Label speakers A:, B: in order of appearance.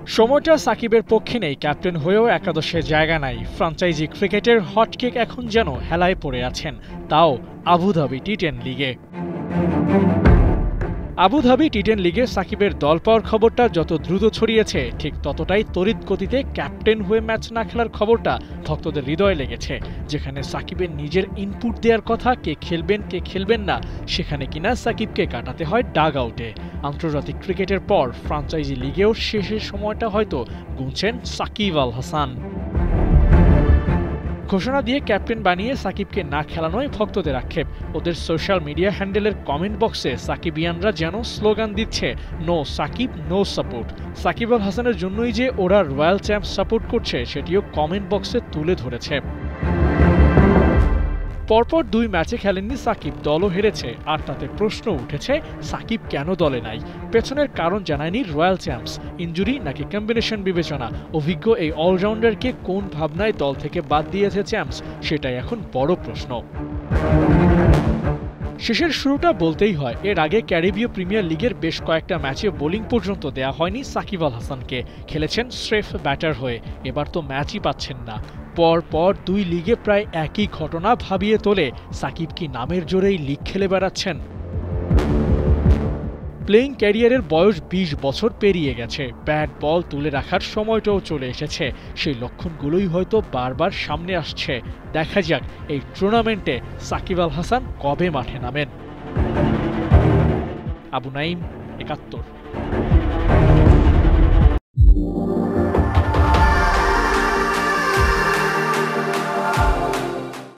A: সময়টা সাকিবের পক্ষে নেই, ক্যাপ্টেন হয়েও একাদশে জায়গা নাই। ফ্র্যাঞ্চাইজি ক্রিকেটের হটকেক এখন যেন হেলায় পড়ে আছেন, তাও আবুধাবি টি10 লিগে। আবুধাবি টি10 লিগে সাকিবের দল পাওয়ার খবরটা যত দ্রুত ছড়িয়েছে, ঠিক ততটাই তড়িৎ গতিতে ক্যাপ্টেন হয়ে ম্যাচ না খেলার খবরটা ভক্তদের হৃদয়ে লেগেছে। যেখানে সাকিবের নিজের ইনপুট দেওয়ার কথা, কে খেলবেন না, সেখানে কিনা সাকিবকে কাটাতে হয় ডাগ আউটে। আন্তর্জাতিক ক্রিকেটের পর ফ্র্যাঞ্চাইজি লিগেও শেষের সময়টা হয়তো গুনছেন সাকিব আল হাসান। ঘোষণা দিয়ে ক্যাপ্টেন বানিয়ে সাকিবকে না খেলানোয় ভক্তদের আক্ষেপ। ওদের সোশ্যাল মিডিয়া হ্যান্ডেলের কমেন্ট বক্সে সাকিবিয়ানরা যেন স্লোগান দিচ্ছে, no Shakib, no support. Shakib Al হাসানের জন্যই যে ওরা রয়্যাল চ্যাম্প সাপোর্ট করছে, সেটিও কমেন্ট বক্সে তুলে ধরেছে। পরপর 2 ম্যাচে খেলেননি সাকিব, দলও হেরেছে। আর তাতে প্রশ্ন উঠেছে, সাকিব কেন দলে নাই? পেছনের কারণ জানায়নি রয়্যাল চ্যাম্পস। ইনজুরি নাকি কম্বিনেশন বিবেচনা? অভিজ্ঞ এই অলরাউন্ডারকে কোন ভাবনায় দল থেকে বাদ দিয়েছে চ্যাম্পস, সেটাই এখন বড় প্রশ্ন। শেষের শুরুটা বলতেই হয়। এর আগে ক্যারিবীয় প্রিমিয়ার লিগের বেশ কয়েকটা ম্যাচে বোলিং পর্যন্ত দেয়া হয়নি সাকিব আল হাসানকে। খেলেছেন স্রেফ ব্যাটার হয়ে। এবার তো ম্যাচই পাচ্ছেন না। পর 2 লিগে প্রায় একই ঘটনা ভাবিয়ে তোলে, সাকিব কি নামের জোরেই লিগ খেলে বেড়াচ্ছেন? প্লেইং ক্যারিয়ারের বয়স 20 বছর পেরিয়ে গেছে। ব্যাট বল তুলে রাখার সময়টাও চলে এসেছে। সেই লক্ষণগুলোই হয়তো বারবার সামনে আসছে। দেখা যাক এই টুর্নামেন্টে সাকিব আল হাসান কবে মাঠে নামেন। আবু নাইম, ৭১।